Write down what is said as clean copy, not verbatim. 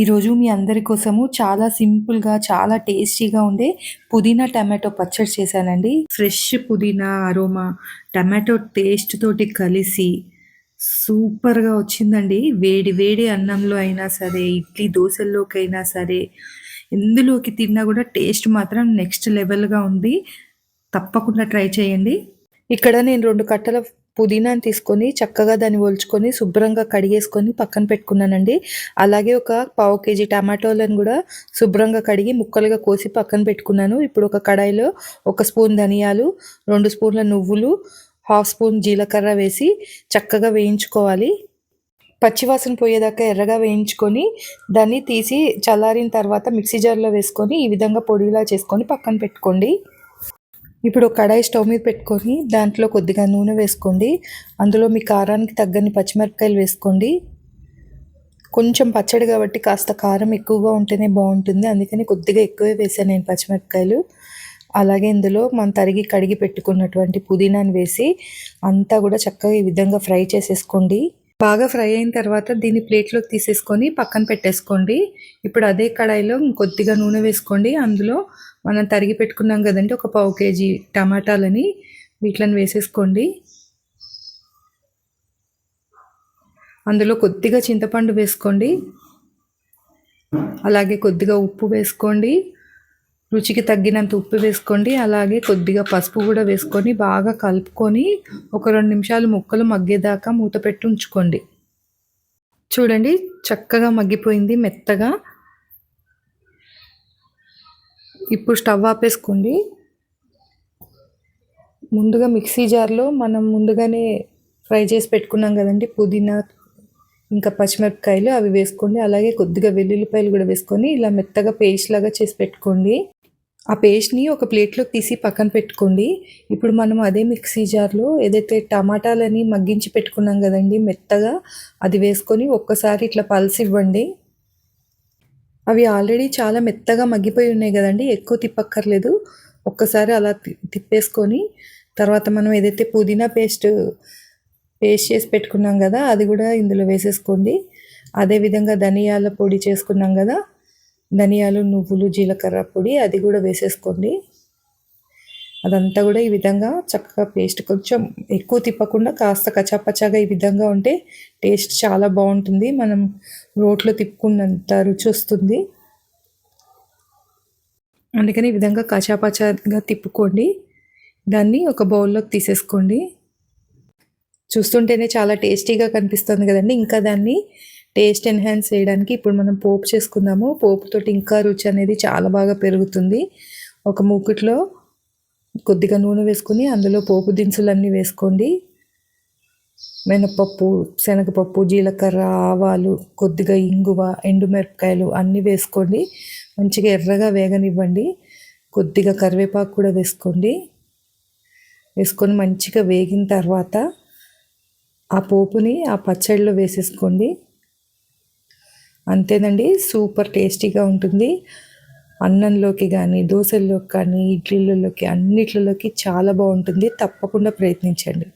ఈరోజు మీ అందరి కోసము చాలా సింపుల్గా చాలా టేస్టీగా ఉండే పుదీనా టమాటో పచ్చడి చేశానండి. ఫ్రెష్ పుదీనా అరోమా టమాటో టేస్ట్ తోటి కలిసి సూపర్గా వచ్చిందండి. వేడి వేడి అన్నంలో అయినా సరే, ఇడ్లీ దోశల్లోకైనా సరే, ఎందులోకి తిన్నా కూడా టేస్ట్ మాత్రం నెక్స్ట్ లెవెల్గా ఉంది. తప్పకుండా ట్రై చేయండి. ఇక్కడ నేను 2 కట్టల పుదీనాని తీసుకొని చక్కగా దాన్ని ఒలుచుకొని శుభ్రంగా కడిగేసుకొని పక్కన పెట్టుకున్నానండి. అలాగే ఒక పావు కేజీ టమాటోలను కూడా శుభ్రంగా కడిగి ముక్కలుగా కోసి పక్కన పెట్టుకున్నాను. ఇప్పుడు ఒక కడాయిలో 1 స్పూన్ ధనియాలు, 2 స్పూన్ల నువ్వులు, 1/2 స్పూన్ జీలకర్ర వేసి చక్కగా వేయించుకోవాలి. పచ్చివాసన పోయేదాకా ఎర్రగా వేయించుకొని దాన్ని తీసి చల్లారిన తర్వాత మిక్సీ జార్లో వేసుకొని ఈ విధంగా పొడిలా చేసుకొని పక్కన పెట్టుకోండి. ఇప్పుడు కడాయి స్టవ్ మీద పెట్టుకొని దాంట్లో కొద్దిగా నూనె వేసుకోండి. అందులో మీ కారానికి తగ్గని పచ్చిమిరపకాయలు వేసుకోండి. కొంచెం పచ్చడి కాబట్టి కాస్త కారం ఎక్కువగా ఉంటేనే బాగుంటుంది, అందుకని కొద్దిగా ఎక్కువే వేసాను నేను పచ్చిమిరపకాయలు. అలాగే ఇందులో మనం కడిగి పెట్టుకున్నటువంటి పుదీనాని వేసి అంతా కూడా చక్కగా ఈ విధంగా ఫ్రై చేసేసుకోండి. బాగా ఫ్రై అయిన తర్వాత దీన్ని ప్లేట్లోకి తీసేసుకొని పక్కన పెట్టేసుకోండి. ఇప్పుడు అదే కడాయిలో కొద్దిగా నూనె వేసుకోండి. అందులో మనం తరిగి పెట్టుకున్నాం కదండి ఒక పావు కేజీ టమాటాలని వీటిని వేసేసుకోండి. అందులో కొద్దిగా చింతపండు వేసుకోండి. అలాగే కొద్దిగా ఉప్పు వేసుకోండి. రుచికి తగ్గినంత ఉప్పు వేసుకోండి. అలాగే కొద్దిగా పసుపు కూడా వేసుకొని బాగా కలుపుకొని ఒక 2 నిమిషాలు ముక్కలు మగ్గేదాకా మూత పెట్టి ఉంచుకోండి. చూడండి చక్కగా మగ్గిపోయింది మెత్తగా. ఇప్పుడు స్టవ్ ఆపేసుకోండి. ముందుగా మిక్సీ జార్లో మనం ముందుగానే ఫ్రై చేసి పెట్టుకున్నాం కదండి పుదీనా ఇంకా పచ్చిమిరపకాయలు, అవి వేసుకోండి. అలాగే కొద్దిగా వెల్లుల్లిపాయలు కూడా వేసుకొని ఇలా మెత్తగా పేస్ట్ లాగా చేసి పెట్టుకోండి. ఆ పేస్ట్ని ఒక ప్లేట్లోకి తీసి పక్కన పెట్టుకోండి. ఇప్పుడు మనం అదే మిక్సీ జార్లో ఏదైతే టమాటాలని మగ్గించి పెట్టుకున్నాం కదండి మెత్తగా, అది వేసుకొని ఒక్కసారి ఇట్లా పల్స్ ఇవ్వండి. అవి ఆల్రెడీ చాలా మెత్తగా మగ్గిపోయి ఉన్నాయి కదండి, ఎక్కువ తిప్పక్కర్లేదు. ఒక్కసారి అలా తిప్పేసుకొని తర్వాత మనం ఏదైతే పుదీనా పేస్ట్ చేసి పెట్టుకున్నాం కదా అది కూడా ఇందులో వేసేసుకోండి. అదేవిధంగా ధనియాల పొడి చేసుకున్నాం కదా, ధనియాలు, నువ్వులు, జీలకర్ర పొడి అది కూడా వేసేసుకోండి. అదంతా కూడా ఈ విధంగా చక్కగా పేస్ట్ కొంచెం ఎక్కువ తిప్పకుండా కాస్త కచ్చాపచ్చాగా ఈ విధంగా ఉంటే టేస్ట్ చాలా బాగుంటుంది. మనం రోట్లో తిప్పుకున్నంత రుచి వస్తుంది. అందుకని ఈ విధంగా కచ్చాపచ్చాగా తిప్పుకోండి. దాన్ని ఒక బౌల్లోకి తీసేసుకోండి. చూస్తుంటేనే చాలా టేస్టీగా కనిపిస్తుంది కదండి. ఇంకా దాన్ని టేస్ట్ ఎన్హాన్స్ చేయడానికి ఇప్పుడు మనం పోపు చేసుకుందాము. పోపుతోటి ఇంకా రుచి అనేది చాలా బాగా పెరుగుతుంది. ఒక మూకుట్లో కొద్దిగా నూనె వేసుకొని అందులో పోపు దినుసులన్నీ వేసుకోండి. మినపప్పు, శనగపప్పు, జీలకర్ర, ఆవాలు, కొద్దిగా ఇంగువ, ఎండుమిరపకాయలు అన్నీ వేసుకోండి. మంచిగా ఎర్రగా వేగనివ్వండి. కొద్దిగా కరివేపాకు కూడా వేసుకోండి. వేసుకొని మంచిగా వేగిన తర్వాత ఆ పోపుని ఆ పచ్చడిలో వేసేసుకోండి. అంతేనండి, సూపర్ టేస్టీగా ఉంటుంది. అన్నంలోకి కానీ, దోశల్లోకి కానీ, ఇడ్లీలలోకి అన్నిట్లలోకి చాలా బాగుంటుంది. తప్పకుండా ప్రయత్నించండి.